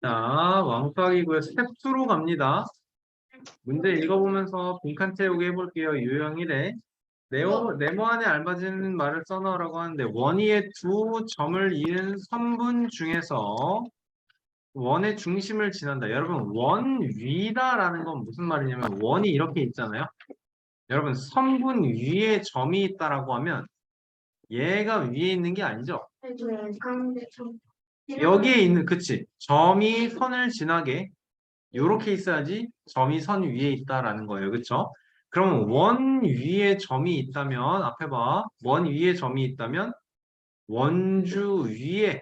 자, 왕박이고요. 스텝 2로 갑니다. 문제 읽어보면서 빈칸 채우기 해볼게요. 유형 1에 네모 안에 알맞은 말을 써넣으라고 하는데 원위의 두 점을 이은 선분 중에서 원의 중심을 지난다. 여러분 원위다라는 건 무슨 말이냐면 원이 이렇게 있잖아요. 여러분 선분 위에 점이 있다라고 하면 얘가 위에 있는 게 아니죠. 여기에 있는 그치 점이 선을 지나게 요렇게 있어야지 점이 선 위에 있다라는 거예요. 그쵸? 그러면 원 위에 점이 있다면 앞에 봐. 원 위에 점이 있다면 원주 위에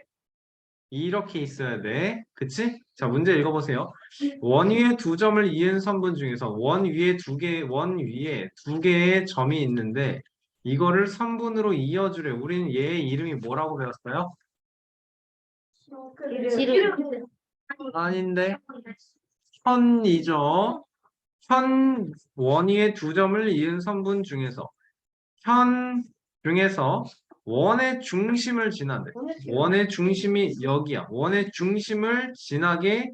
이렇게 있어야 돼. 그치? 자, 문제 읽어보세요. 원 위에 두 점을 이은 선분 중에서 원 위에 두 개의 점이 있는데 이거를 선분으로 이어주래. 우리는 얘의 이름이 뭐라고 배웠어요? 아닌데. 현이죠. 현 원위의 두 점을 이은 선분 중에서 현 중에서 원의 중심을 지나는데 원의 중심이 여기야. 원의 중심을 지나게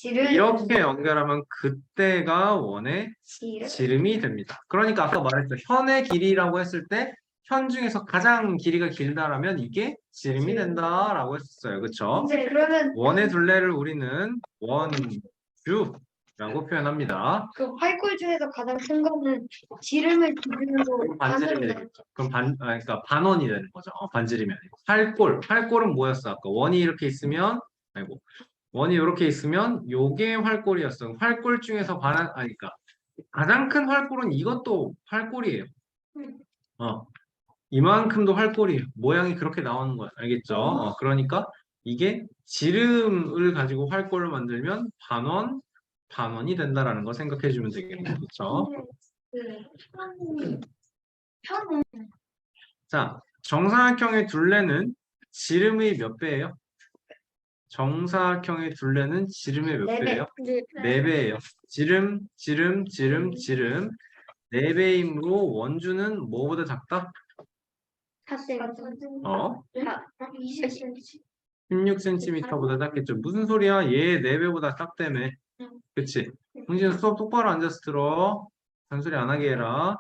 이렇게 연결하면 그때가 원의 지름이 됩니다. 그러니까 아까 말했죠. 현의 길이라고 했을 때 현 중에서 가장 길이가 길다라면 이게 지름이 된다라고 했었어요. 그렇죠? 그러면 원의 둘레를 우리는 원주라고 표현합니다. 그 활골 중에서 가장 큰 거는 지름을 기준으로 반지름이 되겠죠. 그럼 그러니까 반원이 되는 거죠. 반지름이 아니고. 활골은 뭐였어? 아까 원이 이렇게 있으면, 아이고, 원이 이렇게 있으면 요게 활골이었어. 활골 중에서 그러니까 가장 큰 활골은 이것도 활골이에요. 이만큼도 활골이에요. 모양이 그렇게 나오는 거야. 알겠죠? 그러니까 이게 지름을 가지고 활골을 만들면 반원이 된다라는 거 생각해 주면 되겠네요. 그렇죠? 자, 정사각형의 둘레는 지름의 몇 배예요? 정사각형의 둘레는 지름의 몇 배예요? 4배예요. 지름. 4배이므로 원주는 뭐보다 작다? 16cm보다 작겠죠. 무슨 소리야? 얘 4배보다 작다며. 그치? 홍진아 수업 똑바로 앉아서 들어. 잔소리 안 하게 해라.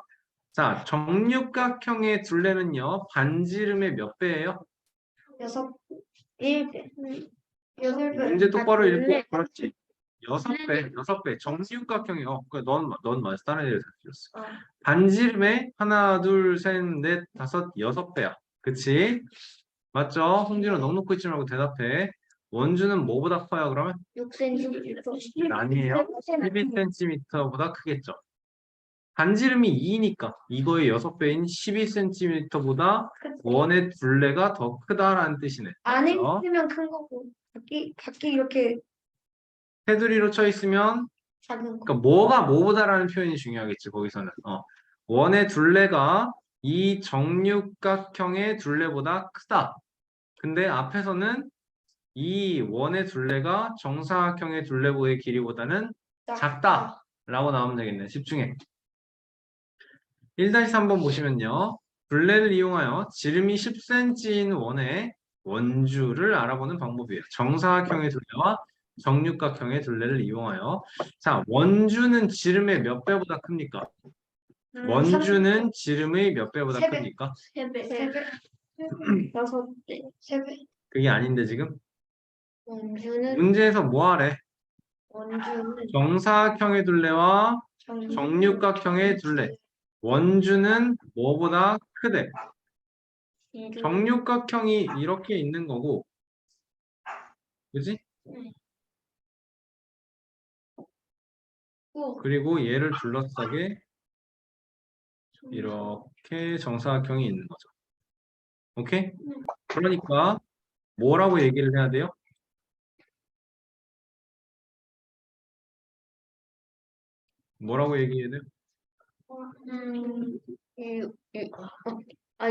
자, 정육각형의 둘레는요, 반지름의 몇 배예요? 1배. 문제 똑바로 읽고, 그렇지. 6배. 정육각형이요. 넌 맞아. 다른 애들 다 틀렸어. 반지름의 하나, 둘, 셋, 넷, 다섯, 6배야. 그치? 맞죠? 홍진아 넉넉히 있지 말고 대답해. 원주는 뭐보다 커요, 그러면? 6cm. 아니에요. 12cm보다 크겠죠. 반지름이 2니까 이거의 6배인 12cm보다 원의 둘레가 더 크다라는 뜻이네. 안에 그렇죠? 있으면 큰 거고 밖에 이렇게 테두리로 쳐 있으면 작은 거. 그러니까 뭐가 뭐보다라는 표현이 중요하겠지. 거기서는 원의 둘레가 이 정육각형의 둘레보다 크다. 근데 앞에서는 이 원의 둘레가 정사각형의 둘레보의 길이보다는 작다라고 나오면 되겠네. 집중해. 1-3번 보시면요. 둘레를 이용하여 지름이 10cm인 원의 원주를 알아보는 방법이에요. 정사각형의 둘레와 정육각형의 둘레를 이용하여. 자, 원주는 지름의 몇 배보다 큽니까? 원주는 지름의 몇 배보다 세 배. 큽니까? 3배. 6배. 3배. 그게 아닌데 지금? 원주는 문제에서 뭐 하래? 정사각형의 둘레와 정육각형의 둘레. 원주는 뭐보다 크대? 정육각형이 이렇게 있는 거고, 그지? 그리고 얘를 둘러싸게 이렇게 정사각형이 있는 거죠. 오케이? 그러니까 뭐라고 얘기를 해야 돼요? 뭐라고 얘기해야 돼요?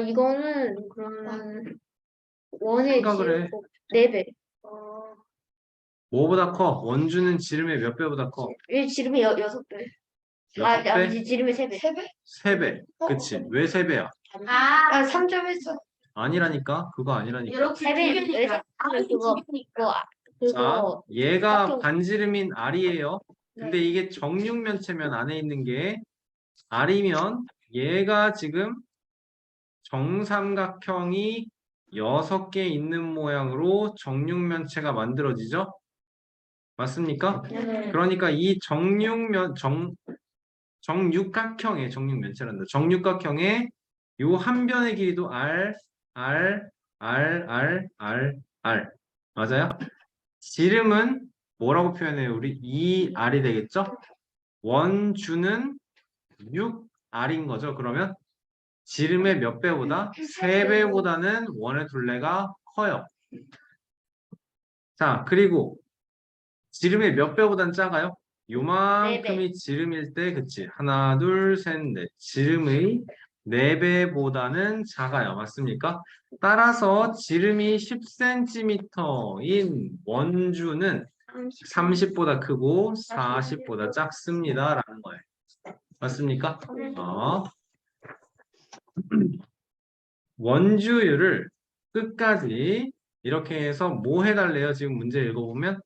이거는 그러면 원의 생각을 해. 4배. 뭐보다 커? 원주는 지름의 몇 배보다 커? 지름이 6배. 6배? 지름이 3배. 3배? 3배. 그치? 왜 3배야? 3.14. 아니라니까. 그거 아니라니까. 이렇게 세배 비교니까. 그거 자, 그거 얘가 짝퉁. 반지름인 R이에요. 근데 네. 이게 정육면체면 안에 있는 게 R이면 얘가 지금 정삼각형이 6개 있는 모양으로 정육면체가 만들어지죠? 맞습니까? 네. 그러니까 이 정육각형의 정육각형의 요 한 변의 길이도 R, R, R, R, R, R. 맞아요? 지름은 뭐라고 표현해요? 우리 2R이 되겠죠? 원주는 6R인 거죠. 그러면 지름의 몇 배보다? 3배보다는 원의 둘레가 커요. 자, 그리고 지름의 몇 배보단 작아요? 요만큼이 지름일 때, 그치? 하나, 둘, 셋, 넷. 지름의 4배보다는 작아요. 맞습니까? 따라서 지름이 10cm인 원주는 30보다 크고 40보다 작습니다. 라는 거예요. 맞습니까? 원주율을 끝까지 이렇게 해서 뭐 해달래요? 지금 문제 읽어보면?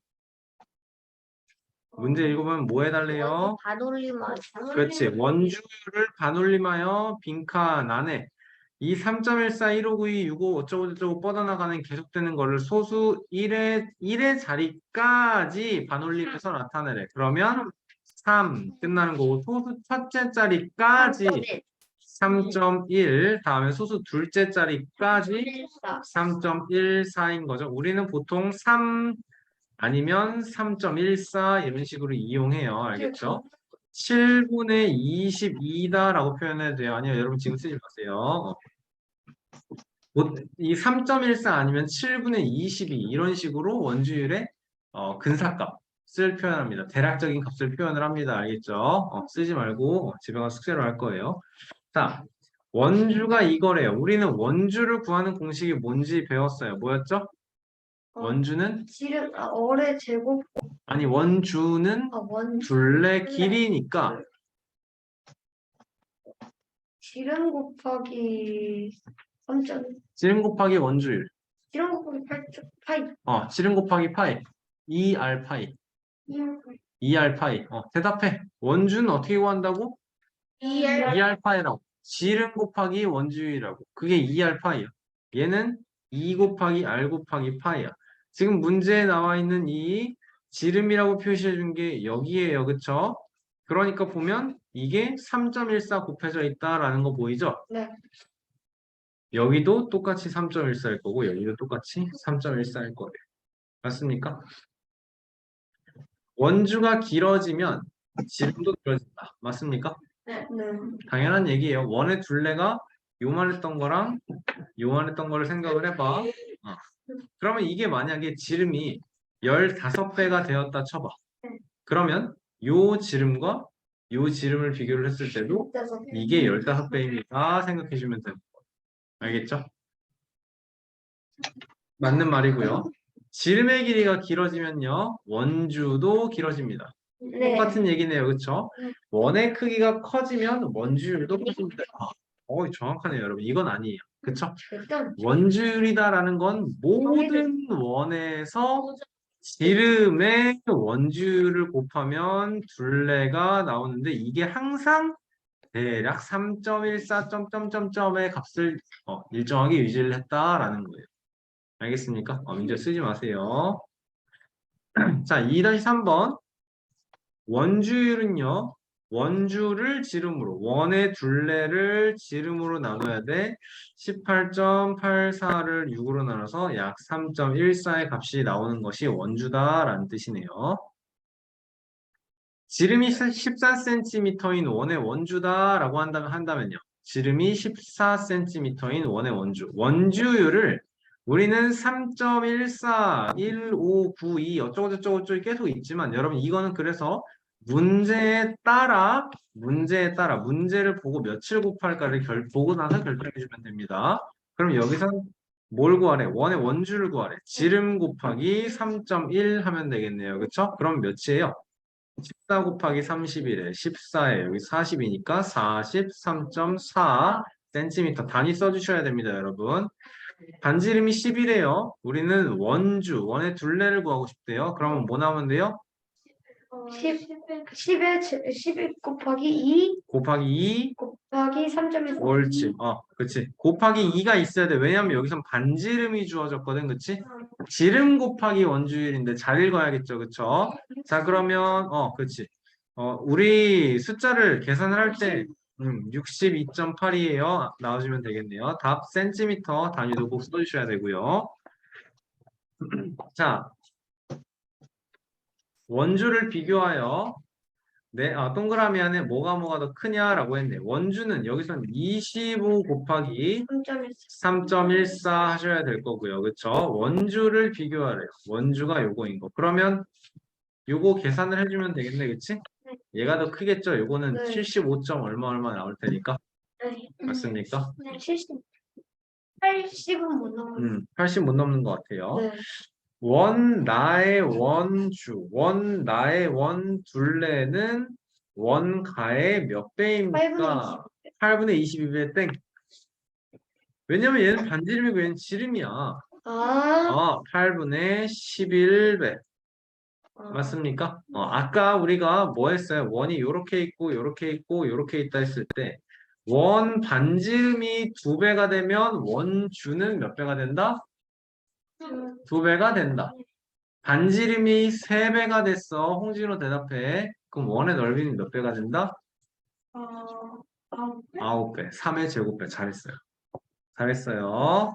문제 읽어보면 뭐 해달래요? 반올림만. 그렇지. 원주율을 반올림하여 빈칸 안에 이 3.14, 1592, 65 어쩌고저쩌고 뻗어나가는 계속되는 거를 소수 1의 자리까지 반올림해서 나타내래. 그러면 3 끝나는 거고 소수 첫째 자리까지 3.1 다음에 소수 둘째 자리까지 3.14인 거죠. 우리는 보통 3 아니면 3.14 이런 식으로 이용해요. 알겠죠? 7분의 22다라고 표현해도 돼요. 아니요, 여러분 지금 쓰지 마세요. 이 3.14 아니면 7분의 22 이런 식으로 원주율의 근사값을 표현합니다. 대략적인 값을 표현을 합니다. 알겠죠? 쓰지 말고 집에 가서 숙제로 할 거예요. 자, 원주가 이거래요. 우리는 원주를 구하는 공식이 뭔지 배웠어요. 뭐였죠? 원주는? 지름 어의 제곱 아니, 원주는 둘레 길이니까 지름 곱하기 3점 지름 곱하기 원주율. 지름 곱하기 8점 파이 지름 곱하기 파이. 2R 파이. 2R 파이. 대답해. 원주는 어떻게 구한다고? 2R 파이라고. 지름 곱하기 원주율이라고. 그게 2R 파이야. 얘는 2 곱하기 R 곱하기 파이야. 지금 문제에 나와 있는 이 지름이라고 표시해 준 게 여기에요. 그쵸? 그러니까 보면 이게 3.14 곱해져 있다라는 거 보이죠? 네. 여기도 똑같이 3.14일 거고 여기도 똑같이 3.14일 거예요. 맞습니까? 원주가 길어지면 지름도 길어진다. 맞습니까? 네. 당연한 얘기예요. 원의 둘레가 요만했던 거랑 요만했던 거를 생각을 해봐. 그러면 이게 만약에 지름이 15배가 되었다 쳐봐. 그러면 요 지름과 요 지름을 비교를 했을 때도 이게 15배입니다. 생각해주면 돼요. 알겠죠? 맞는 말이고요. 지름의 길이가 길어지면요. 원주도 길어집니다. 네. 똑같은 얘기네요. 그렇죠? 원의 크기가 커지면 원주율도 커집니다. 정확하네요, 여러분. 이건 아니에요. 그렇죠? 원주율이다라는 건 모든 원에서 지름의 원주율을 곱하면 둘레가 나오는데 이게 항상 대략 3.14 점점점점의 값을 일정하게 유지를 했다라는 거예요. 알겠습니까? 문제 쓰지 마세요. 자, 2-3번. 원주율은요, 원주를 지름으로, 원의 둘레를 지름으로 나눠야 돼. 18.84를 6으로 나눠서 약 3.14의 값이 나오는 것이 원주다라는 뜻이네요. 지름이 14cm인 원의 원주다라고 한다면요. 지름이 14cm인 원의 원주. 원주율을 우리는 3.14, 1592 어쩌고저쩌고 계속 있지만 여러분 이거는 그래서 문제에 따라 문제를 보고 며칠 곱할까를 보고 나서 결정해 주면 됩니다. 그럼 여기서 뭘 구하래? 원의 원주를 구하래. 지름 곱하기 3.1 하면 되겠네요. 그쵸? 그럼 몇이에요? 14 곱하기 31에 14에 여기 40이니까 43.4cm 단위 써주셔야 됩니다, 여러분. 반지름이 10이래요. 우리는 원주, 원의 둘레를 구하고 싶대요. 그러면 뭐 나오면 돼요? 11 곱하기 2 곱하기 2 곱하기 3.1 옳지. 그치. 곱하기 2가 있어야 돼. 왜냐면 여기선 반지름이 주어졌거든. 그치? 지름 곱하기 원주율인데 잘 읽어야겠죠. 그쵸? 자, 그러면, 그치. 우리 숫자를 계산을 할 때, 62.8이에요. 나와주면 되겠네요. 답 센티미터 단위도 꼭 써주셔야 되고요. 자, 원주를 비교하여 동그라미 안에 뭐가 더 크냐라고 했네. 원주는 여기서는 25 곱하기 3.14 하셔야 될 거고요. 그쵸? 원주를 비교하래요. 원주가 요거인 거. 그러면 요거 계산을 해주면 되겠네. 그치? 얘가 더 크겠죠? 요거는 네. 75. 얼마 나올 테니까. 네. 맞습니까? 네, 70, 80은 못 넘어요. 80 못 넘는 것 같아요. 네. 나의 원주, 나의 원둘레는 원가의 몇 배입니까? 8분의 22배 땡. 왜냐면 얘는 반지름이고 얘는 지름이야. 아, 8분의 11배. 맞습니까? 아까 우리가 뭐 했어요? 원이 요렇게 있고 요렇게 있고 요렇게 있다 했을 때 원 반지름이 2배가 되면 원주는 몇 배가 된다? 2배가 된다. 반지름이 3배가 됐어. 홍진호 대답해. 그럼 원의 넓이는 몇 배가 된다? 9배. 3의 제곱배. 잘했어요. 잘했어요.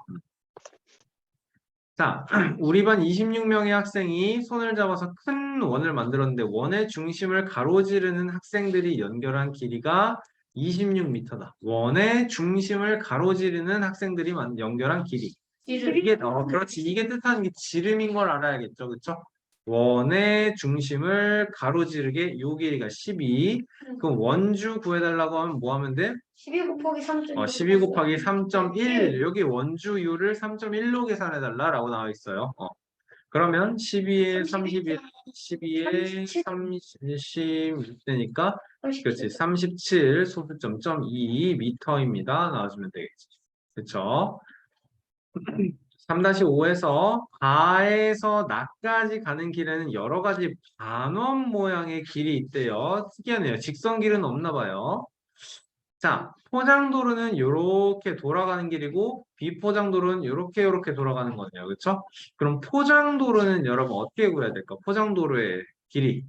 자, 우리 반 26명의 학생이 손을 잡아서 큰 원을 만들었는데 원의 중심을 가로지르는 학생들이 연결한 길이가 26m다. 원의 중심을 가로지르는 학생들이 연결한 길이. 이게 그렇지. 이게 뜻하는 게 지름인 걸 알아야겠죠. 그렇죠? 원의 중심을 가로지르게 요 길이가 12. 그럼 원주 구해달라고 하면 뭐 하면 돼? 12 곱하기 3.1. 12 곱하기 3.1. 여기 원주율을 3.1로 계산해달라라고 나와 있어요. 그러면 12에 31, 12에 36되니까 그렇지. 37 소수점 2 미터입니다. 나와주면 되겠지. 그렇죠? 3-5에서 가에서 나까지 가는 길에는 여러 가지 반원 모양의 길이 있대요. 특이하네요. 직선길은 없나 봐요. 자, 포장도로는 이렇게 돌아가는 길이고 비포장도로는 이렇게 돌아가는 거네요. 그렇죠? 그럼 포장도로는 여러분 어떻게 구해야 될까? 포장도로의 길이.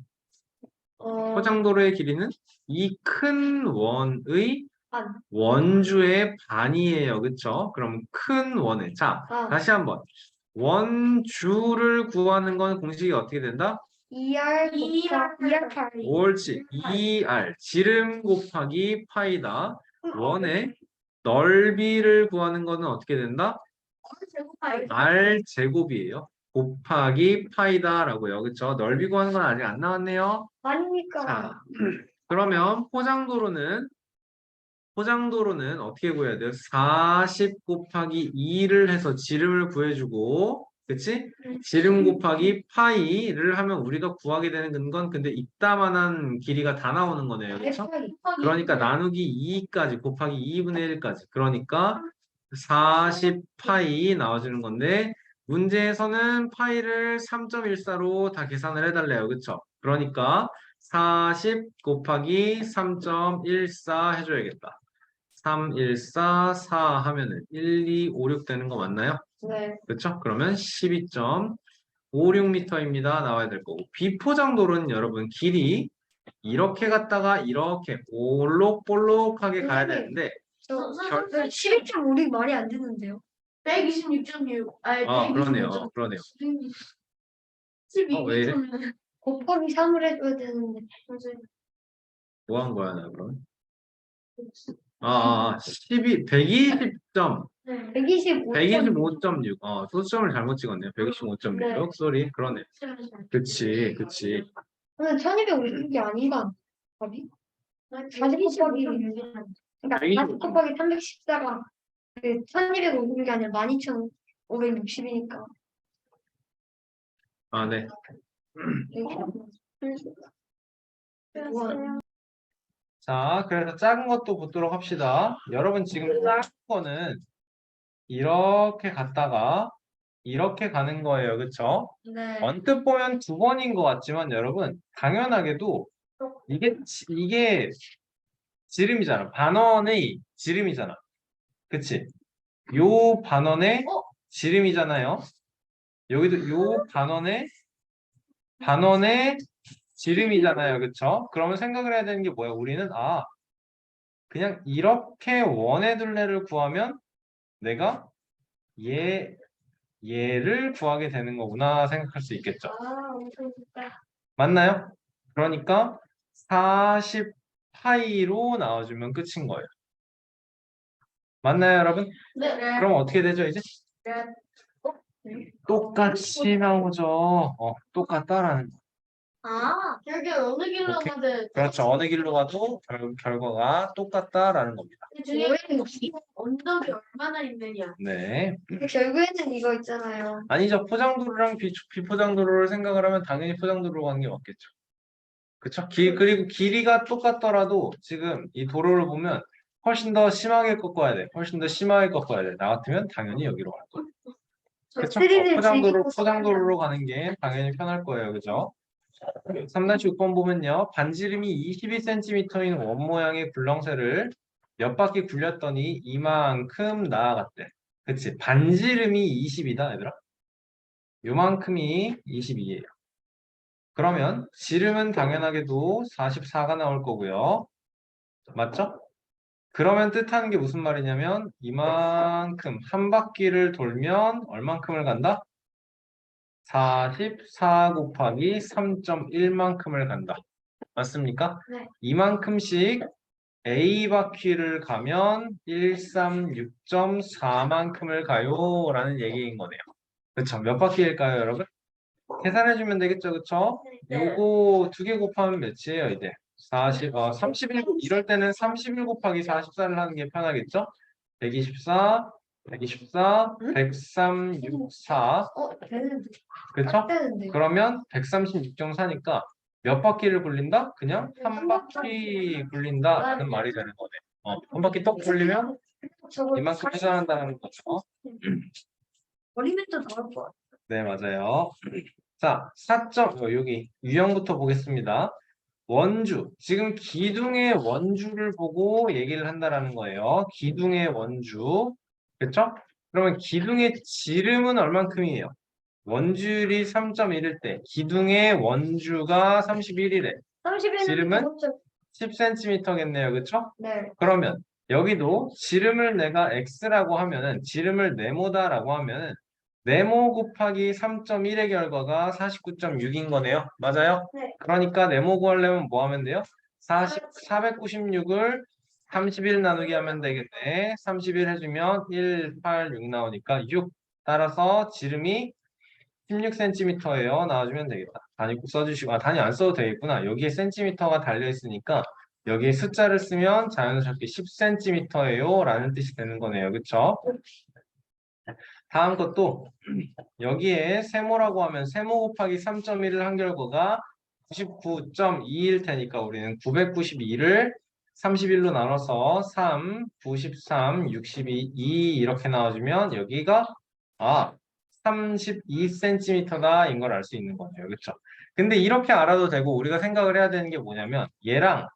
포장도로의 길이는 이 큰 원의 반. 원주의 반이에요. 그쵸? 그럼 큰 원의. 자, 다시 한번. 원주를 구하는 건 공식이 어떻게 된다? 2R 곱하기 옳지. 2R. 지름 곱하기 파이다. 원의 넓이를 구하는 거는 어떻게 된다? R 제곱이에요. 곱하기 파이다라고요. 그쵸? 넓이 구하는 건 아직 안 나왔네요. 아니니까. 자, 그러면 포장도로는 어떻게 구해야 돼요? 40 곱하기 2를 해서 지름을 구해주고, 그치? 지름 곱하기 파이를 하면 우리가 구하게 되는 건 근데 이따만한 길이가 다 나오는 거네요. 그쵸? 그러니까 나누기 2까지 곱하기 2분의 1까지. 그러니까 40 파이 나와주는 건데, 문제에서는 파이를 3.14로 다 계산을 해달래요. 그쵸? 그러니까 40 곱하기 3.14 해줘야겠다. 3, 1, 4, 4 하면은 1, 2, 5, 6 되는 거 맞나요? 네. 그렇죠? 그러면 12.56m입니다. 나와야 될 거고. 비포장도로는 여러분 길이 이렇게 갔다가 이렇게 볼록볼록하게 가야 되는데 저 12.5이 말이 안 되는데요. 126.6. 그러네요. 그러네요. 왜 이래? 곱하기 3을 해줘야 되는데. 뭐 한 거야, 나 그럼? 120점. 125.6. 소수점을 잘못 찍었네요. 125.6. 네. 쏘리. 그러네. 그치. 근데 1250이 아니라 답이? 40 곱하기 그러니까 40 곱하기 314가 그 1250이 아니라 12,560이니까. 네. 자, 그래서 작은 것도 보도록 합시다. 여러분 지금 작은 거는 이렇게 갔다가 이렇게 가는 거예요. 그쵸? 네. 언뜻 보면 두 번인 것 같지만 여러분 당연하게도 이게 지름이잖아. 반원의 지름이잖아. 그치? 요 반원의 지름이잖아요. 여기도 요 반원의 지름이잖아요. 그쵸? 그러면 생각을 해야 되는 게 뭐야? 우리는 그냥 이렇게 원의 둘레를 구하면 내가 얘를 구하게 되는 거구나 생각할 수 있겠죠. 엄청 좋다. 맞나요? 그러니까 40파이로 나와주면 끝인 거예요. 맞나요, 여러분? 네. 그럼 어떻게 되죠, 이제? 똑같이 나오죠. 똑같다라는 거. 결국 어느 길로 오케이. 가든 그렇죠. 어느 길로 가도 결과가 똑같다라는 겁니다. 언덕이 얼마나 있느냐. 네. 결국에는 이거 있잖아요. 아니죠. 포장도로랑 비포장도로를 생각을 하면 당연히 포장도로로 가는 게 맞겠죠. 그쵸? 그리고 길이가 똑같더라도 지금 이 도로를 보면 훨씬 더 심하게 꺾어야 돼. 훨씬 더 심하게 꺾어야 돼. 나 같으면 당연히 여기로 갈 거야. 그쵸? 포장도로로 가는 게 당연히 편할 거예요. 그죠? 3-6번 보면요. 반지름이 22cm인 원 모양의 굴렁쇠를 몇 바퀴 굴렸더니 이만큼 나아갔대. 그치? 반지름이 20이다, 얘들아. 요만큼이 22예요. 그러면 지름은 당연하게도 44가 나올 거고요. 맞죠? 그러면 뜻하는 게 무슨 말이냐면 이만큼 한 바퀴를 돌면 얼만큼을 간다? 44 곱하기 3.1만큼을 간다. 맞습니까? 네. 이만큼씩 A 바퀴를 가면 136.4만큼을 가요 라는 얘기인 거네요. 그렇죠? 몇 바퀴일까요, 여러분? 계산해주면 되겠죠, 그쵸? 요거 두 개 곱하면 몇이에요, 이제? 31, 이럴 때는 31 곱하기 44를 하는 게 편하겠죠? 124, 124, 134. 되는데. 그쵸? 되는데. 그러면 136.4니까 몇 바퀴를 굴린다? 그냥 한 바퀴 굴린다는 말이 되는 거네. 한 바퀴 톡 굴리면 이만큼 회전한다는 거죠. 버리면 더 나올 것 같아. 네, 맞아요. 자, 4점, 여기 유형부터 보겠습니다. 원주. 지금 기둥의 원주를 보고 얘기를 한다라는 거예요. 기둥의 원주. 그렇죠? 그러면 기둥의 지름은 얼만큼이에요? 원주율이 3.1일 때 기둥의 원주가 31이래. 31은 지름은 10cm겠네요. 그렇죠? 네. 그러면 여기도 지름을 내가 x라고 하면은 지름을 네모다라고 하면은 네모 곱하기 3.1의 결과가 49.6인 거네요. 맞아요? 네. 그러니까 네모 구하려면 뭐 하면 돼요? 496을 31 나누기 하면 되겠네. 31 해주면 1, 8, 6 나오니까 6. 따라서 지름이 16cm예요. 나와주면 되겠다. 단위 꼭 써주시고, 단위 안 써도 되겠구나. 여기에 cm가 달려있으니까 여기에 숫자를 쓰면 자연스럽게 10cm예요. 라는 뜻이 되는 거네요. 그쵸? 다음 것도 여기에 세모라고 하면 세모 곱하기 3.1을 한 결과가 99.2일 테니까 우리는 992를 31로 나눠서 3, 93, 62, 2 이렇게 나와주면 여기가 32cm다 인 걸 알 수 있는 거죠. 그렇죠? 근데 이렇게 알아도 되고 우리가 생각을 해야 되는 게 뭐냐면 얘랑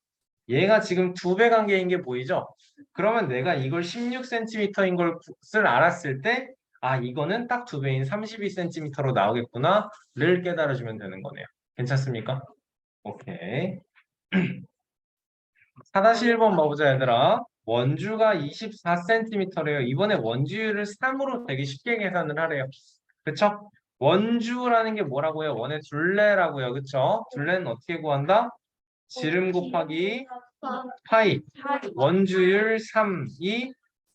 얘가 지금 2배 관계인 게 보이죠? 그러면 내가 이걸 16cm인 것을 알았을 때 이거는 딱 2배인 32cm로 나오겠구나를 깨달아주면 되는 거네요. 괜찮습니까? 오케이. 4-1번 봐보자, 얘들아. 원주가 24cm래요. 이번에 원주율을 3으로 되게 쉽게 계산을 하래요. 그쵸? 원주라는 게 뭐라고요? 원의 둘레라고요. 그쵸? 둘레는 어떻게 구한다? 지름 곱하기 파이. 원주율 3이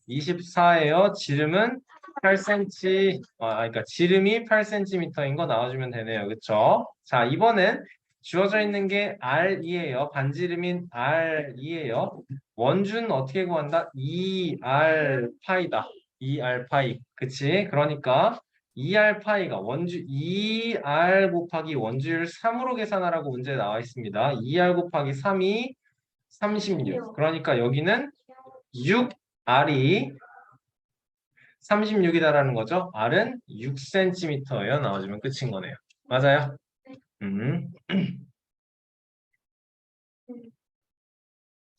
24예요. 지름은 8cm. 그러니까 지름이 8cm인 거 나와주면 되네요. 그쵸? 자, 이번엔 주어져 있는 게 R이에요. 반지름인 R이에요. 원주는 어떻게 구한다? 2R 파이다. 2R 파이. 그치? 그러니까 2R 파이가 2R 곱하기 원주율 3으로 계산하라고 문제에 나와 있습니다. 2R 곱하기 3이 36. 그러니까 여기는 6R이 36이다라는 거죠. R은 6cm예요. 나와주면 끝인 거네요. 맞아요? 음.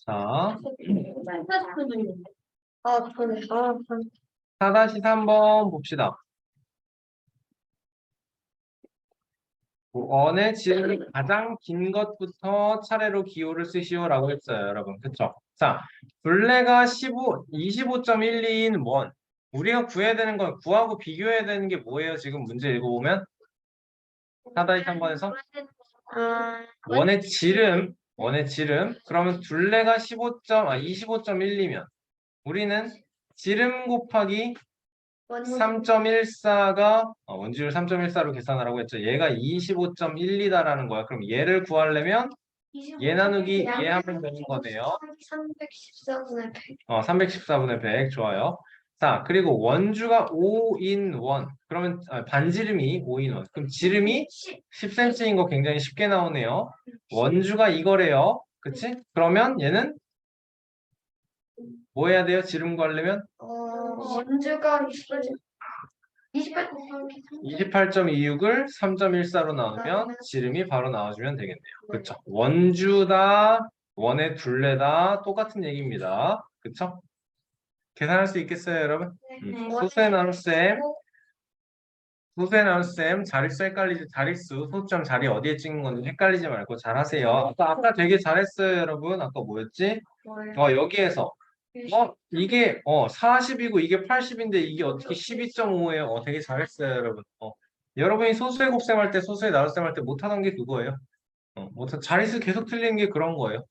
자, 그래. 4-3번 봅시다. 원의 지름이 가장 긴 것부터 차례로 기호를 쓰시오라고 했어요, 여러분. 그쵸? 자, 둘레가 25.12인 원. 우리가 구해야 되는 건 구하고 비교해야 되는 게 뭐예요? 지금 문제 읽어보면 4-3번에서 원의 지름. 그러면 둘레가 25.12면 우리는 지름 곱하기 3.14가 원주율 3.14로 계산하라고 했죠. 얘가 25.12다라는 거야. 그럼 얘를 구하려면 얘 나누기 얘 하면 되는 거네요. 314분의 100. 314분의 100 좋아요. 자, 그리고 원주가 5인 원. 그러면 반지름이 5인 원. 그럼 지름이 10cm인 거 굉장히 쉽게 나오네요. 원주가 이거래요. 그치? 그러면 얘는 뭐 해야 돼요? 지름 구하려면? 원주가 28 곱하기 28.26을 3.14로 나누면 지름이 바로 나와주면 되겠네요. 그쵸? 원주다, 원의 둘레다 똑같은 얘기입니다. 그쵸? 계산할 수 있겠어요, 여러분? 소수의 나눗셈, 자릿수 헷갈리지, 자릿수, 소수점 자리 어디에 찍는 건지 헷갈리지 말고 잘 하세요. 아까 되게 잘했어요, 여러분. 아까 뭐였지? 여기에서 이게 40이고 이게 80인데 이게 어떻게 12.5예요? 되게 잘했어요, 여러분. 여러분이 소수의 곱셈 할 때, 소수의 나눗셈 할 때 못하던 게 그거예요. 자릿수 계속 틀리는 게 그런 거예요.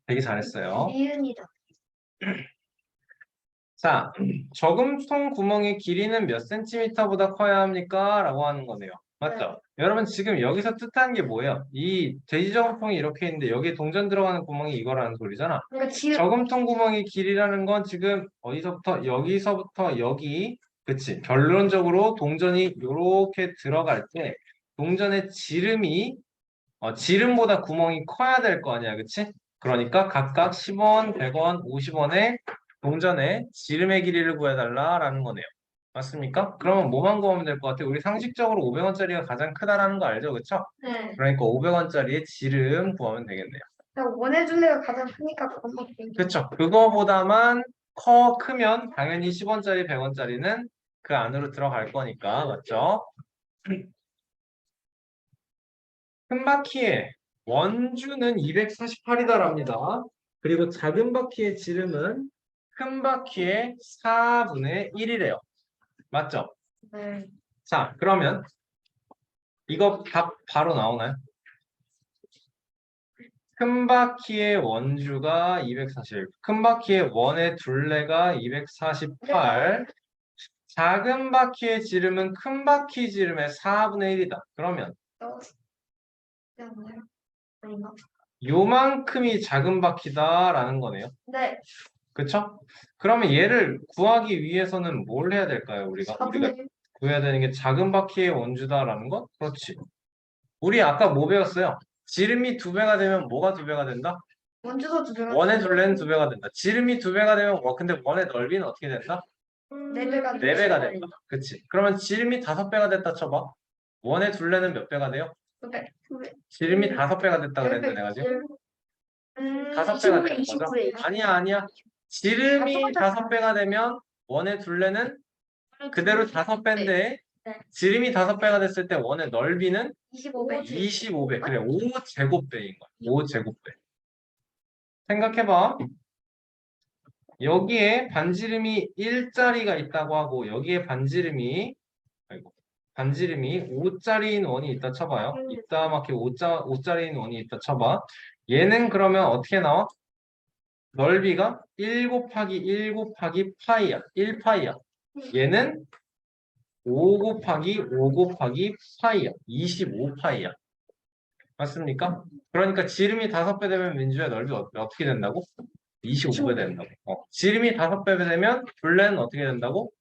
되게 잘했어요. 이은이다. 자, 저금통 구멍의 길이는 몇 센티미터보다 커야 합니까? 라고 하는 거네요. 맞죠? 여러분 지금 여기서 뜻하는 게 뭐예요? 이 돼지 저금통이 이렇게 있는데 여기에 동전 들어가는 구멍이 이거라는 소리잖아. 그러니까 저금통 구멍의 길이라는 건 지금 어디서부터 여기서부터 여기 그치 결론적으로 동전이 이렇게 들어갈 때 동전의 지름보다 구멍이 커야 될 거 아니야 그치? 그러니까 각각 10원, 100원, 50원의 동전의 지름의 길이를 구해달라라는 거네요. 맞습니까? 그러면 뭐만 구하면 될 것 같아요? 우리 상식적으로 500원짜리가 가장 크다라는 거 알죠? 그쵸? 네. 그러니까 500원짜리의 지름 구하면 되겠네요. 원의 둘레가 가장 크니까 그것만 그쵸. 그거보다만 크면 당연히 10원짜리, 100원짜리는 그 안으로 들어갈 거니까. 맞죠? 큰 바퀴의 원주는 248이다랍니다. 그리고 작은 바퀴의 지름은 큰 바퀴의 4분의 1이래요. 맞죠? 네. 자, 그러면 이거 답 바로 나오나요? 큰 바퀴의 원주가 240, 큰 바퀴의 원의 둘레가 248, 작은 바퀴의 지름은 큰 바퀴 지름의 4분의 1이다. 그러면 아닌가? 요만큼이 작은 바퀴다라는 거네요. 네. 그쵸? 그러면 얘를 구하기 위해서는 뭘 해야 될까요? 우리가 4분의 1. 구해야 되는 게 작은 바퀴의 원주다라는 것? 그렇지. 우리 아까 뭐 배웠어요? 지름이 2배가 되면 뭐가 2배가 된다? 원주도 2배가 원의 둘레는 2배가 된다. 지름이 2배가 되면 근데 원의 넓이는 어떻게 된다? 4배가 4배가 된다. 그치? 그러면 지름이 5배가 됐다 쳐봐. 원의 둘레는 몇 배가 돼요? 2배. 지름이 5배가 됐다 그랬는데 내가 지금 5배가 되는 거죠? 아니야. 지름이 5배가 되면 원의 둘레는 그대로 5배인데 지름이 5배가 됐을 때 원의 넓이는 25배. 25배. 그래, 5제곱배인 거야. 5제곱배. 생각해봐. 여기에 반지름이 1짜리가 있다고 하고 여기에 반지름이 5짜리인 원이 있다 쳐봐요. 이따 막히 5짜리인 원이 있다 쳐봐. 얘는 그러면 어떻게 나와? 넓이가 1 곱하기 1 곱하기 파이야. 1파이야. 얘는 5 곱하기 5 곱하기 파이야. 25파이야. 맞습니까? 그러니까 지름이 5배 되면 민주의 넓이 어떻게 된다고? 25배 된다고. 지름이 5배 되면 둘레는 어떻게 된다고?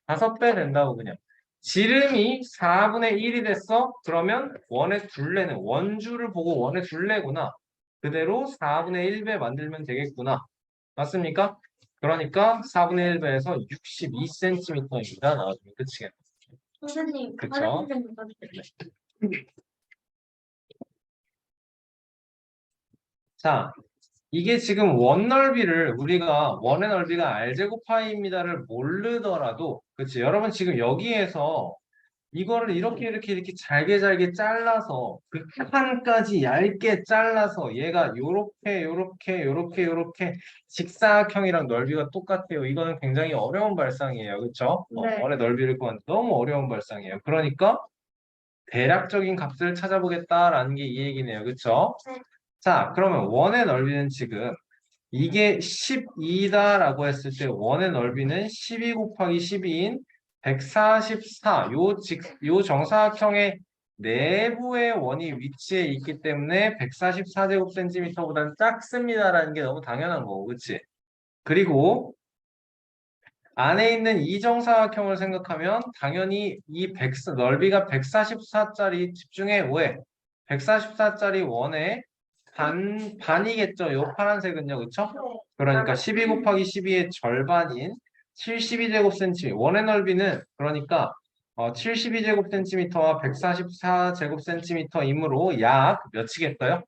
5배 된다고 그냥. 지름이 4분의 1이 됐어? 그러면 원의 둘레는 원주를 보고 원의 둘레구나. 그대로 4분의 1배 만들면 되겠구나. 맞습니까? 그러니까 4분의 1배에서 62cm입니다. 나와주면 끝이겠네. 선생님, 그쵸? 다른 문제 봐주세요. 자, 이게 지금 원 넓이를 우리가 원의 넓이가 r제곱 파이입니다를 모르더라도 그치? 여러분 지금 여기에서 이거를 이렇게 잘게 잘게 잘라서 극한까지 얇게 잘라서 얘가 요렇게 직사각형이랑 넓이가 똑같아요. 이거는 굉장히 어려운 발상이에요. 그쵸? 네. 원의 넓이를 구하는 너무 어려운 발상이에요. 그러니까 대략적인 값을 찾아보겠다라는 게 이 얘기네요. 그쵸? 네. 자, 그러면 원의 넓이는 지금 이게 12다라고 했을 때 원의 넓이는 12 곱하기 12인 144. 요 정사각형의 내부의 원이 위치해 있기 때문에 144제곱센티미터보다는 작습니다라는 게 너무 당연한 거고, 그치? 그리고 안에 있는 이 정사각형을 생각하면 당연히 이 넓이가 144짜리 집중해 5에 144짜리 원의 반이겠죠. 요 파란색은요. 그쵸? 그러니까 12 곱하기 12의 절반인 72제곱센티미터. 원의 넓이는 그러니까 72제곱센티미터와 144제곱센티미터이므로 약 몇이겠어요?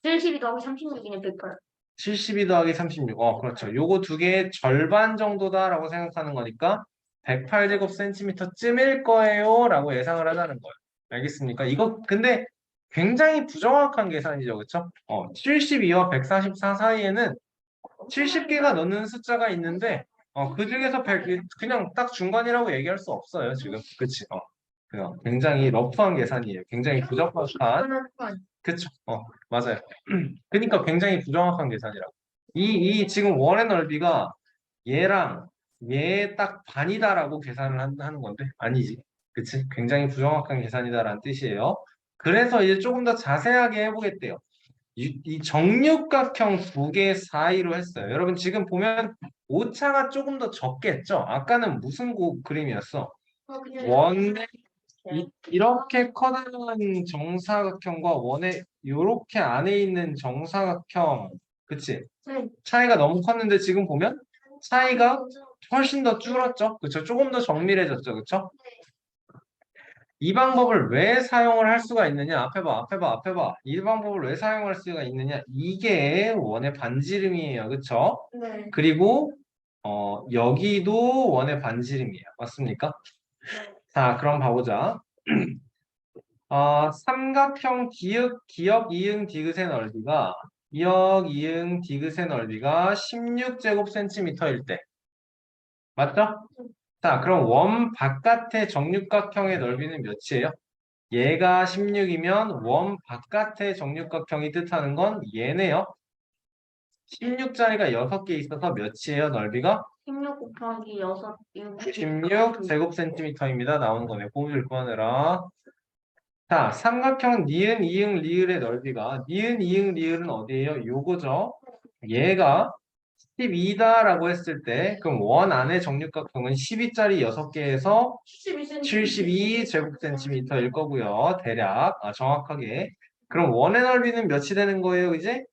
72 더하기 36이네 108. 72 더하기 36. 그렇죠. 요거 두 개의 절반 정도다라고 생각하는 거니까 108제곱센티미터쯤일 거예요. 라고 예상을 하자는 거예요. 알겠습니까? 이거 근데 굉장히 부정확한 계산이죠. 그렇죠? 72와 144 사이에는 70개가 넣는 숫자가 있는데 그 중에서 100, 그냥 딱 중간이라고 얘기할 수 없어요. 지금. 그치? 그냥 굉장히 러프한 계산이에요. 굉장히 부정확한. 그쵸? 맞아요. 그러니까 굉장히 부정확한 계산이라고. 이 지금 원의 넓이가 얘랑 얘 딱 반이다라고 계산을 하는 건데 아니지. 그치? 굉장히 부정확한 계산이다라는 뜻이에요. 그래서 이제 조금 더 자세하게 해보겠대요. 이 정육각형 두 개 사이로 했어요. 여러분 지금 보면 오차가 조금 더 적겠죠? 아까는 무슨 그림이었어? 원의 이렇게 커다란 정사각형과 원의 이렇게 안에 있는 정사각형, 그치? 네. 차이가 너무 컸는데 지금 보면 차이가 훨씬 더 줄었죠? 그쵸? 조금 더 정밀해졌죠? 그쵸? 이 방법을 왜 사용을 할 수가 있느냐? 앞에 봐, 앞에 봐, 앞에 봐. 이 방법을 왜 사용할 수가 있느냐? 이게 원의 반지름이에요. 그쵸? 네. 그리고 여기도 원의 반지름이에요. 맞습니까? 자, 그럼 봐보자. 삼각형 기역 이응 디귿의 넓이가 기역 이응 디귿의 넓이가 16제곱센티미터일 때 맞죠? 자, 그럼 원 바깥의 정육각형의 넓이는 몇이에요? 얘가 16이면 원 바깥의 정육각형이 뜻하는 건 얘네요. 16짜리가 6개 있어서 몇이에요? 넓이가? 16 곱하기 6, 16제곱센티미터입니다. 나오는 거네. 곱을 구하느라. 자, 삼각형 니은, 이응, 리을의 넓이가 니은, 이응, 리을은 어디예요? 요거죠. 얘가 12다라고 했을 때 그럼 원 안의 정육각형은 12짜리 6개에서 72제곱센티미터일 거고요. 대략 정확하게. 그럼 원의 넓이는 몇이 되는 거예요? 이제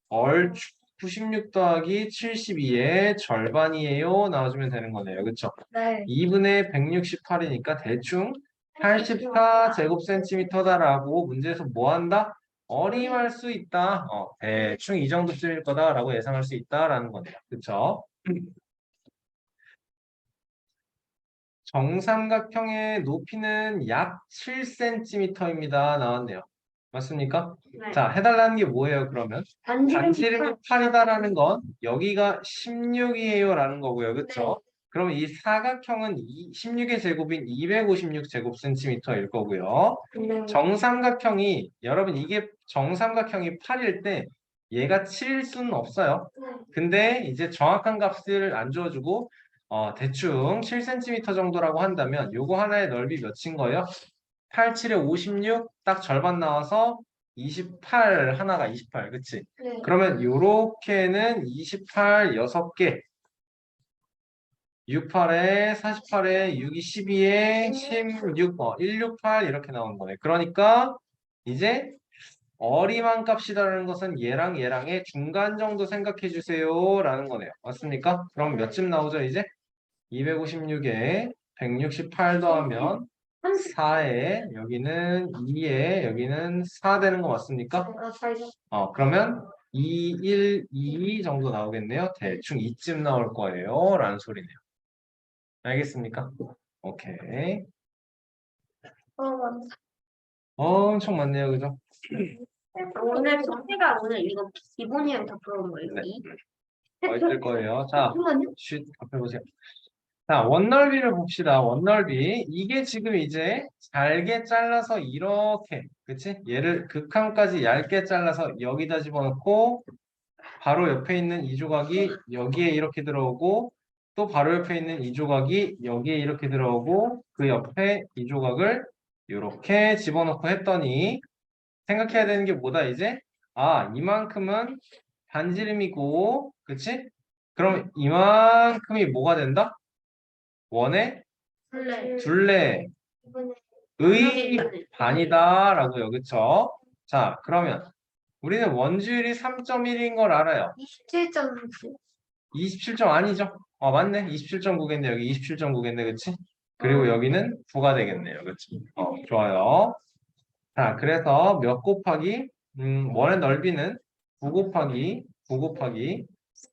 얼추 96 더하기 72의 절반이에요. 나와주면 되는 거네요. 그쵸? 네. 2분의 168이니까 대충 84제곱센티미터다라고 문제에서 뭐 한다? 어림할 수 있다. 대충 이 정도쯤일 거다라고 예상할 수 있다라는 거네요. 그쵸? 정삼각형의 높이는 약 7cm입니다. 나왔네요. 맞습니까? 네. 자, 해달라는 게 뭐예요, 그러면? 반지름이 8이다라는 건 여기가 16이에요 라는 거고요. 그쵸? 그러면 이 사각형은 16의 제곱인 256제곱센티미터일 거고요. 네. 정삼각형이 여러분 이게 정삼각형이 8일 때 얘가 7일 수는 없어요. 근데 이제 정확한 값을 안 줘주고 대충 7cm 정도라고 한다면 요거 하나의 넓이 몇인 거예요? 8, 7에 56, 딱 절반 나와서 28, 하나가 28, 그치? 네. 그러면 요렇게는 28, 6개, 68에 48에 6이 12에 16, 168 이렇게 나오는 거네. 그러니까 이제 어림한 값이다라는 것은 얘랑 얘랑의 중간 정도 생각해 주세요 라는 거네요. 맞습니까? 그럼 몇 쯤 나오죠 이제? 256에 168 더하면 4에 여기는 2에 여기는 4 되는 거 맞습니까? 사이즈. 그러면 2, 1, 2 정도 나오겠네요. 대충 이쯤 나올 거예요 라는 소리네요. 알겠습니까? 오케이. 맞다. 엄청 많네요. 그죠? 오늘 숙제가 오늘 이거 기본이랑 다 풀어온 거예요. 네. 이? 있을 거예요. 자, 잠깐만요. 쉿, 앞에 보세요. 자, 원넓이를 봅시다. 원넓이. 이게 지금 이제 잘게 잘라서 이렇게, 그치? 얘를 극한까지 얇게 잘라서 여기다 집어넣고, 바로 옆에 있는 이 조각이 여기에 이렇게 들어오고, 또 바로 옆에 있는 이 조각이 여기에 이렇게 들어오고, 그 옆에 이 조각을 이렇게 집어넣고 했더니, 생각해야 되는 게 뭐다, 이제? 아, 이만큼은 반지름이고, 그치? 그럼 이만큼이 뭐가 된다? 원의 원래 둘레의 이번에 반이다라고요. 그쵸? 자, 그러면 우리는 원주율이 3.1인 걸 알아요. 27.9. 27점 아니죠? 맞네. 27.9겠네. 여기 27.9겠네. 그치? 그리고 여기는 9가 되겠네요. 그치? 좋아요. 자, 그래서 몇 곱하기 원의 넓이는 9 곱하기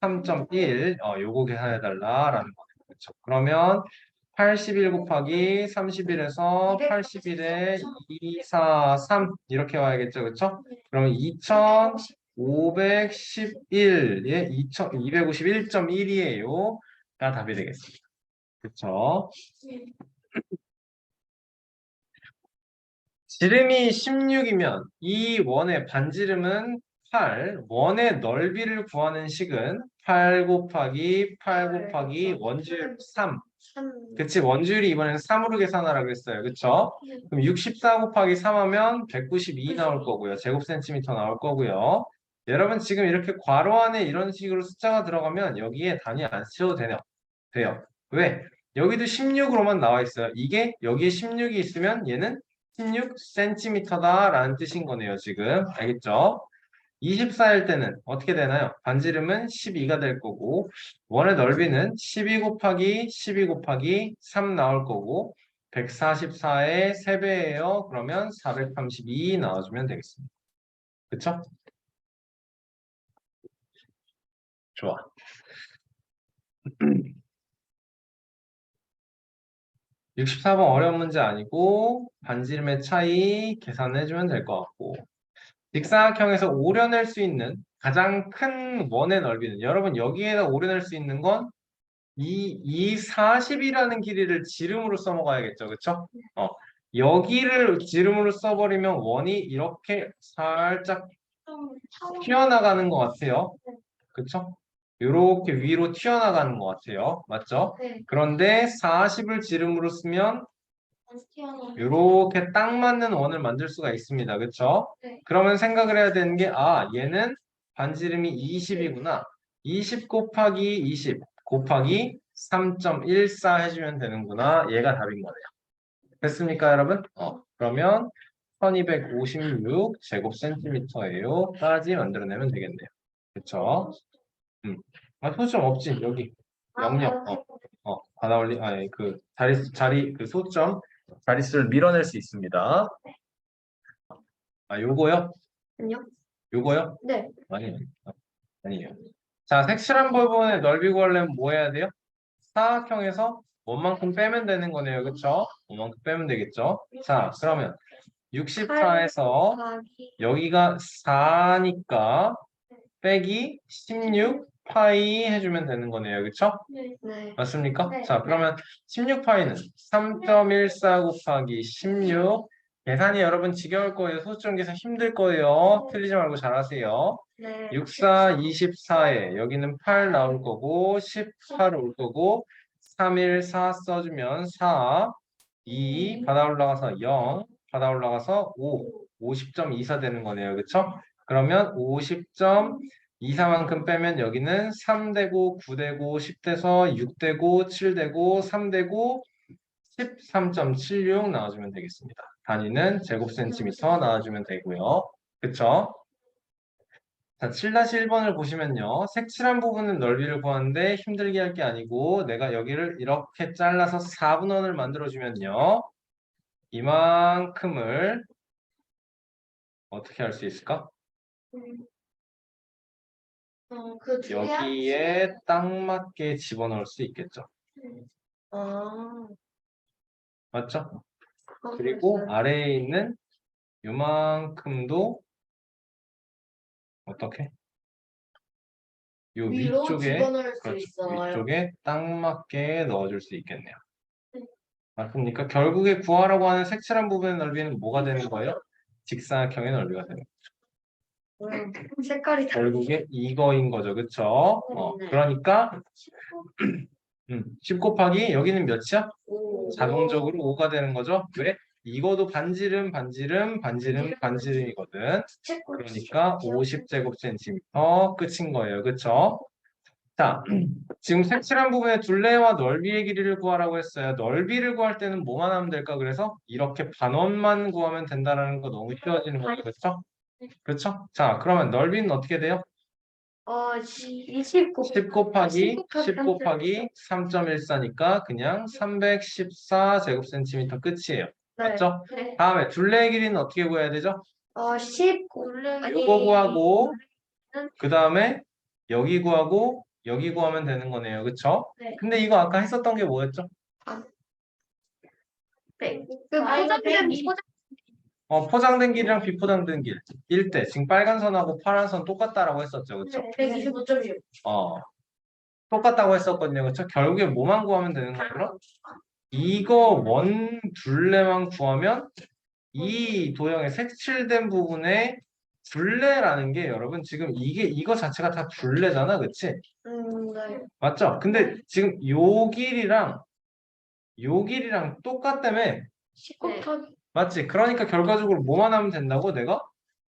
3.1 요거 계산해 달라라는 거예요. 그렇죠? 그러면 81 곱하기 31에서 81에 2, 4, 3 이렇게 와야겠죠. 그렇죠? 그러면 2511에 2251.1이에요. 가 답이 되겠습니다. 그렇죠? 지름이 16이면 이 원의 반지름은 8, 원의 넓이를 구하는 식은 8 곱하기 8 곱하기 원주율 3. 3. 그치, 원주율이 이번에는 3으로 계산하라고 그랬어요. 그쵸? 그럼 64 곱하기 3 하면 192 나올 거고요. 제곱 센티미터 나올 거고요. 여러분 지금 이렇게 괄호 안에 이런 식으로 숫자가 들어가면 여기에 단위 안 쓰셔도 돼요. 왜? 여기도 16으로만 나와 있어요. 이게 여기에 16이 있으면 얘는 16cm다라는 뜻인 거네요, 지금. 알겠죠? 24일 때는 어떻게 되나요? 반지름은 12가 될 거고, 원의 넓이는 12 곱하기 12 곱하기 3 나올 거고, 144의 3배예요. 그러면 432 나와주면 되겠습니다. 그쵸? 좋아. 64번 어려운 문제 아니고, 반지름의 차이 계산해주면 될 것 같고, 직사각형에서 오려낼 수 있는 가장 큰 원의 넓이는 여러분 여기에다 오려낼 수 있는 건 이 40이라는 길이를 지름으로 써먹어야겠죠. 그쵸? 여기를 지름으로 써버리면 원이 이렇게 살짝 튀어나가는 것 같아요. 그쵸? 이렇게 위로 튀어나가는 것 같아요. 맞죠? 네. 그런데 40을 지름으로 쓰면 이렇게 딱 맞는 원을 만들 수가 있습니다. 그쵸? 네. 그러면 생각을 해야 되는 게, 얘는 반지름이 20이구나. 20 곱하기 20 곱하기 3.14 해주면 되는구나. 얘가 답인 거네요. 됐습니까, 여러분? 그러면 1256 제곱 센티미터예요. 까지 만들어내면 되겠네요. 그쵸? 소점 없지, 여기. 영역. 받아 올리, 그 소점, 자릿수를 밀어낼 수 있습니다. 요거요? 아니요. 요거요? 네. 아니요. 아니에요. 자, 색칠한 부분의 넓이 구하려면 뭐 해야 돼요? 사각형에서 원만큼 빼면 되는 거네요. 그쵸? 원만큼 빼면 되겠죠? 자, 그러면 64에서 여기가 4니까 빼기 16 파이 해주면 되는 거네요. 그쵸? 네. 맞습니까? 네. 자, 그러면 16파이는 3.14 곱하기 16. 계산이 여러분 지겨울 거예요. 소수점 계산 힘들 거예요. 틀리지 말고 잘하세요. 네. 64, 24에 여기는 8 나올 거고 18 올 거고 3, 1, 4 써주면 4, 2 받아 올라가서 0, 받아 올라가서 5, 50.24 되는 거네요. 그쵸? 그러면 50.24만큼 빼면 여기는 3되고 9되고 10돼서 6되고 7되고 3되고 13.76 나와주면 되겠습니다. 단위는 제곱 센티미터 나와주면 되고요. 그쵸? 자, 7-1번을 보시면요. 색칠한 부분은 넓이를 구하는데 힘들게 할 게 아니고 내가 여기를 이렇게 잘라서 4분원을 만들어주면요. 이만큼을 어떻게 할 수 있을까? 그 두 개 여기에 딱 맞게 집어넣을 수 있겠죠. 아, 맞죠? 그리고 아래에 있는 요만큼도 어떻게? 요 위로 위쪽에, 집어넣을 수 그렇죠. 있어요. 위쪽에 딱 맞게 넣어줄 수 있겠네요. 네. 맞습니까? 결국에 구하라고 하는 색칠한 부분의 넓이는 뭐가 되는 거예요? 직사각형의 넓이가 되는 거예요. 색깔이 결국에 이거인 거죠. 그쵸? 네. 그러니까 10 곱하기 여기는 몇이야? 오. 자동적으로 5가 되는 거죠. 왜? 이거도 반지름, 반지름, 반지름, 반지름이거든. 그러니까 50제곱센티미터 끝인 거예요. 그쵸? 자, 지금 색칠한 부분의 둘레와 넓이의 길이를 구하라고 했어요. 넓이를 구할 때는 뭐만 하면 될까? 그래서 이렇게 반원만 구하면 된다는 거 너무 쉬워지는 거죠. 그렇죠? 그렇죠? 자, 그러면 넓이는 어떻게 돼요? 20 10 곱하기 10 곱하기 3.14니까 그냥 314제곱센티미터 끝이에요. 맞죠? 네. 다음에 둘레의 길이는 어떻게 구해야 되죠? 10 요거 구하고 그 다음에 여기 구하고 여기 구하면 되는 거네요. 그쵸? 네. 근데 이거 아까 했었던 게 뭐였죠? 그 포장된 포장된 길이랑 비포장된 길. 1대. 지금 빨간 선하고 파란 선 똑같다라고 했었죠. 그쵸? 125.6. 똑같다고 했었거든요. 그쵸? 결국에 뭐만 구하면 되는 거예요? 이거 원 둘레만 구하면 이 도형의 색칠된 부분에 둘레라는 게 여러분 지금 이거 자체가 다 둘레잖아. 그치? 네. 맞죠? 근데 지금 요 길이랑 똑같다며. 10 곱하기 맞지? 그러니까 결과적으로 뭐만 하면 된다고? 내가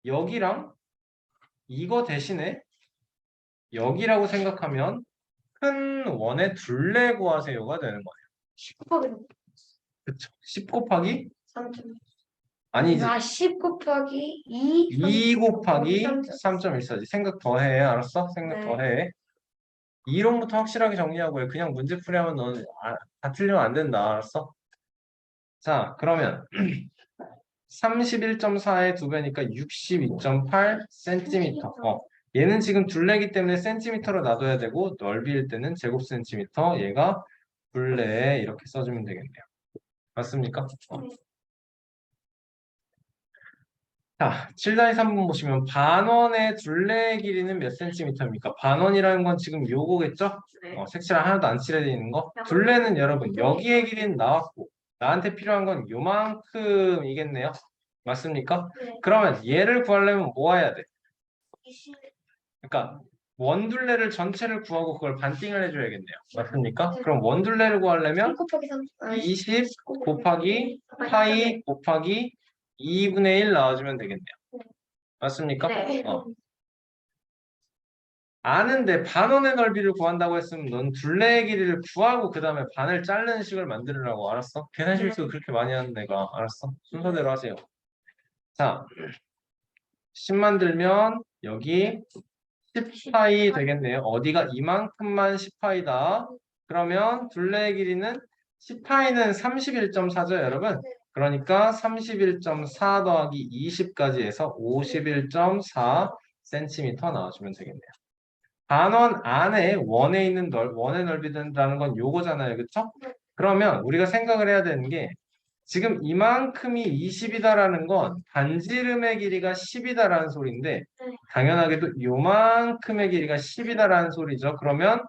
여기랑 이거 대신에 여기라고 생각하면 큰 원의 둘레 구하세요가 되는 거예요. 10 곱하기 그쵸? 10 곱하기 3점. 아니지. 10 곱하기 2. 2 곱하기 3.14지. 생각 더 해. 알았어? 생각 더 해. 이론부터 확실하게 정리하고 해. 그냥 문제 풀이하면 너는 다 틀리면 안 된다. 알았어? 자, 그러면 31.4의 2배니까 62.8cm. 얘는 지금 둘레기 때문에 센티미터로 놔둬야 되고 넓이일 때는 제곱센티미터. 얘가 둘레 이렇게 써주면 되겠네요. 맞습니까? 자, 7-3번 보시면 반원의 둘레의 길이는 몇 센티미터입니까? 반원이라는 건 지금 요거겠죠? 색칠 하나도 안 칠해져 있는 거. 둘레는 여러분 여기의 길이는 나왔고 나한테 필요한 건 요만큼이겠네요. 맞습니까? 그러면 얘를 구하려면 뭐 해야 돼? 그러니까 원둘레를 전체를 구하고 그걸 반띵을 해줘야겠네요. 맞습니까? 그럼 원둘레를 구하려면 20 곱하기 파이 곱하기 2분의 1 나와주면 되겠네요. 맞습니까? 아는데 반원의 넓이를 구한다고 했으면 넌 둘레의 길이를 구하고 그 다음에 반을 자르는 식을 만들으라고. 알았어? 계산 실수 그렇게 많이 하는 애가. 알았어? 순서대로 하세요. 자, 10 만들면 여기 10파이 되겠네요. 어디가 이만큼만 10파이다. 그러면 둘레의 길이는 10파이는 31.4죠, 여러분? 그러니까 31.4 더하기 20까지 해서 51.4cm 나와주면 되겠네요. 반원 안에 원에 있는 원의 넓이 된다는 건 요거잖아요. 그쵸? 그러면 우리가 생각을 해야 되는 게 지금 이만큼이 20이다라는 건 반지름의 길이가 10이다라는 소리인데 당연하게도 요만큼의 길이가 10이다라는 소리죠. 그러면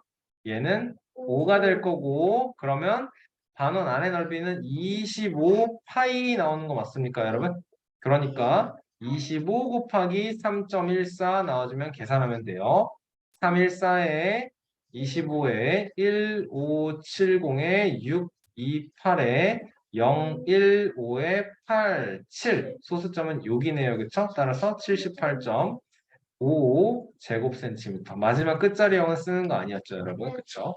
얘는 5가 될 거고 그러면 반원 안의 넓이는 25파이 나오는 거 맞습니까, 여러분? 그러니까 25 곱하기 3.14 나와주면 계산하면 돼요. 314에 25에 1570에 628에 015에 87 소수점은 여기네요. 그쵸? 따라서 78.55 제곱센티미터. 마지막 끝자리 0은 쓰는 거 아니었죠, 여러분? 그쵸?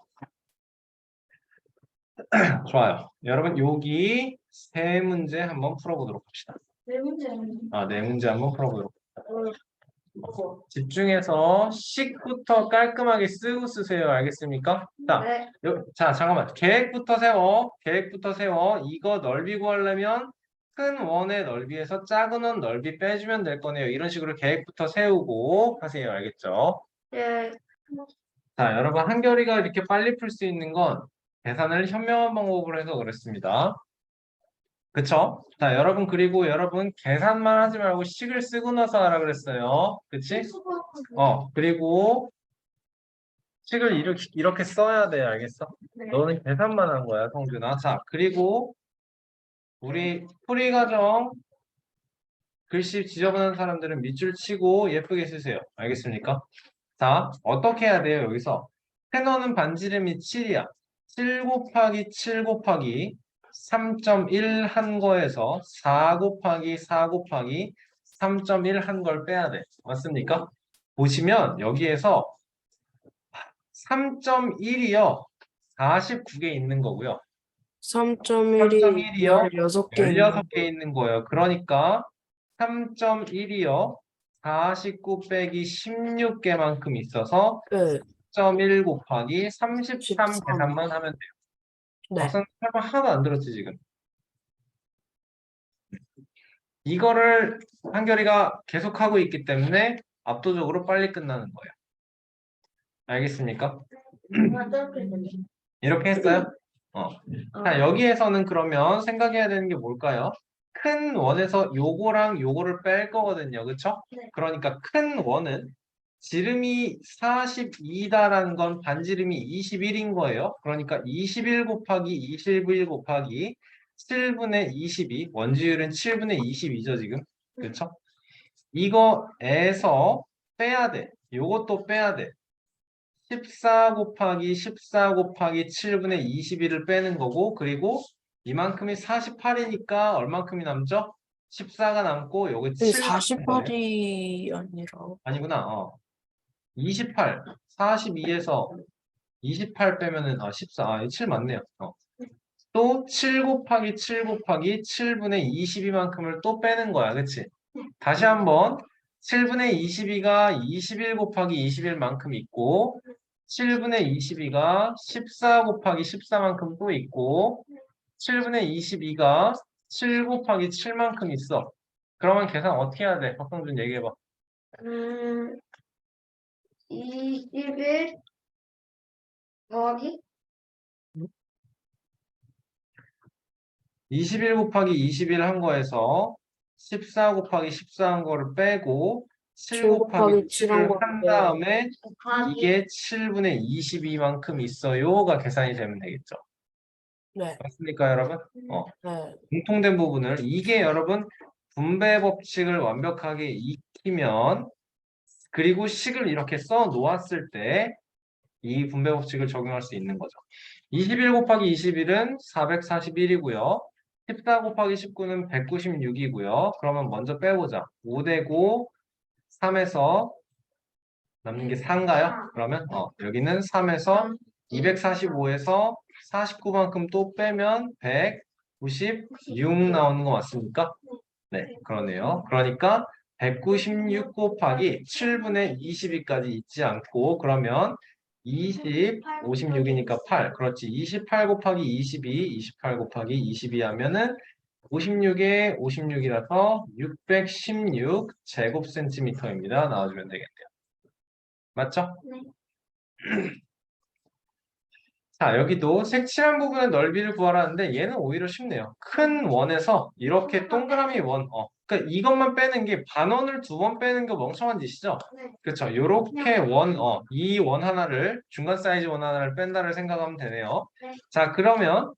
좋아요. 여러분 여기 세 문제 한번 풀어보도록 합시다. 네 문제. 네 문제 한번 풀어보도록 합시다. 집중해서 식부터 깔끔하게 쓰고 쓰세요. 알겠습니까? 자, 네. 자, 잠깐만. 계획부터 세워. 계획부터 세워. 이거 넓이 구하려면 큰 원의 넓이에서 작은 원 넓이 빼주면 될 거네요. 이런 식으로 계획부터 세우고 하세요. 알겠죠? 네. 자, 여러분, 한결이가 이렇게 빨리 풀 수 있는 건 계산을 현명한 방법으로 해서 그렇습니다. 그쵸? 자, 여러분, 그리고 여러분, 계산만 하지 말고 식을 쓰고 나서 하라 그랬어요. 그치? 그리고 식을 이렇게 써야 돼. 알겠어? 네. 너는 계산만 한 거야, 성준아. 자, 그리고 우리 풀이 과정 글씨 지저분한 사람들은 밑줄 치고 예쁘게 쓰세요. 알겠습니까? 자, 어떻게 해야 돼요, 여기서? 테너는 반지름이 7이야. 7 곱하기 7 곱하기 3.1 한 거에서 4 곱하기 4 곱하기 3.1 한 걸 빼야 돼. 맞습니까? 보시면 여기에서 3.1이요. 49개 있는 거고요. 3.1이 3.1이요. 16개 있는 16개 있는 거예요. 그러니까 3.1이요. 49 빼기 16개만큼 있어서 네, 4.1 곱하기 33 13. 계산만 하면 돼요. 네. 박사님 설마 하나도 안 들었지 지금? 이거를 한결이가 계속하고 있기 때문에 압도적으로 빨리 끝나는 거예요. 알겠습니까? 이렇게 했어요? 자, 여기에서는 그러면 생각해야 되는 게 뭘까요? 큰 원에서 요거랑 요거를 뺄 거거든요. 그쵸? 네. 그러니까 큰 원은 지름이 42다라는 건 반지름이 21인 거예요. 그러니까 21 곱하기 21 곱하기 7분의 22. 원지율은 7분의 22죠, 지금. 그쵸? 이거에서 빼야 돼. 요것도 빼야 돼. 14 곱하기 14 곱하기 7분의 21을 빼는 거고, 그리고 이만큼이 48이니까 얼만큼이 남죠? 14가 남고, 요게 7 남는 거예요. 48이 아니라 아니구나. 28. 42에서 28 빼면은, 14. 7 맞네요. 또 7 곱하기 7 곱하기 7분의 22만큼을 또 빼는 거야. 그치? 다시 한번 7분의 22가 21 곱하기 21만큼 있고 7분의 22가 14 곱하기 14만큼 또 있고 7분의 22가 7 곱하기 7만큼 있어. 그러면 계산 어떻게 해야 돼? 박성준 얘기해봐. 21 더하기 21 곱하기 21 한 거에서 14 곱하기 14 한 거를 빼고 7 7 곱하기 곱하기 7 한 7을 거를 한 빼요. 다음에 곱하기 이게 7분의 22만큼 있어요가 계산이 되면 되겠죠. 네, 맞습니까, 여러분? 네, 공통된 부분을 이게 여러분 분배 법칙을 완벽하게 익히면 그리고 식을 이렇게 써 놓았을 때 이 분배 법칙을 적용할 수 있는 거죠. 21 곱하기 21은 441이고요. 14 곱하기 19는 196이고요. 그러면 먼저 빼보자. 5되고 3에서 남는 게 4인가요? 그러면 여기는 3에서 245에서 49만큼 또 빼면 196 나오는 거 맞습니까? 네, 그러네요. 그러니까 196 곱하기 7분의 22까지 있지 않고 그러면 20, 56이니까 8. 그렇지. 28 곱하기 22, 28 곱하기 22 하면은 56에 56이라서 616 제곱센티미터입니다. 나와주면 되겠네요. 맞죠? 네. 자, 여기도 색칠한 부분의 넓이를 구하라는데 얘는 오히려 쉽네요. 큰 원에서 이렇게 동그라미 원, 그러니까 이것만 빼는 게 반원을 2번 빼는 게 멍청한 짓이죠? 네. 그렇죠. 요렇게 원, 이 원 하나를, 중간 사이즈 원 하나를 뺀다를 생각하면 되네요. 네. 자, 그러면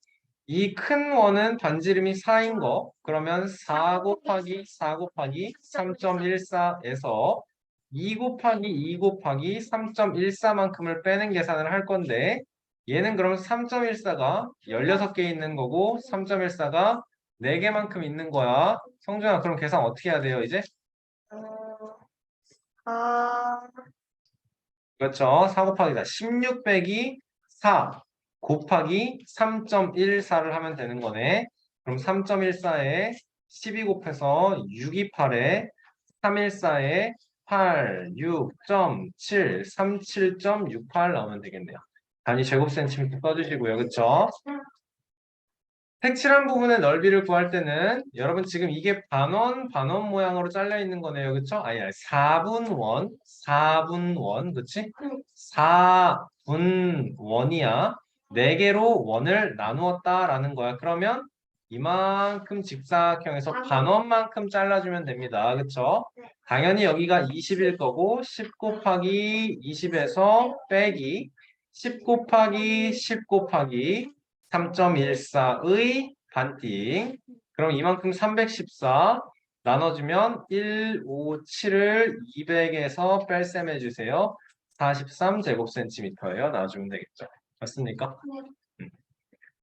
이 큰 원은 반지름이 4인 거, 그러면 4 곱하기 4 곱하기 3.14에서 2 곱하기 2 곱하기 3.14만큼을 빼는 계산을 할 건데 얘는 그럼 3.14가 16개 있는 거고 3.14가 4개만큼 있는 거야. 성준아, 그럼 계산 어떻게 해야 돼요, 이제? 아, 그렇죠. 4 곱하기 4. 16 빼기 4 곱하기 3.14를 하면 되는 거네. 그럼 3.14에 12 곱해서 628에 314에 8, 6.7, 37.68 나오면 되겠네요. 단위 제곱센티미터 써주시고요. 그쵸? 색칠한 부분의 넓이를 구할 때는 여러분 지금 이게 반원 모양으로 잘려 있는 거네요. 그쵸? 아니 4분원 그치? 4분원이야. 4개로 원을 나누었다라는 거야. 그러면 이만큼 직사각형에서 반원만큼 잘라주면 됩니다. 그쵸? 당연히 여기가 20일 거고 10 곱하기 20에서 빼기 10 곱하기 10 곱하기 3.14의 반띵. 그럼 이만큼 314 나눠주면 157을 200에서 뺄셈 해주세요. 43제곱센티미터예요. 나와주면 되겠죠. 맞습니까? 네.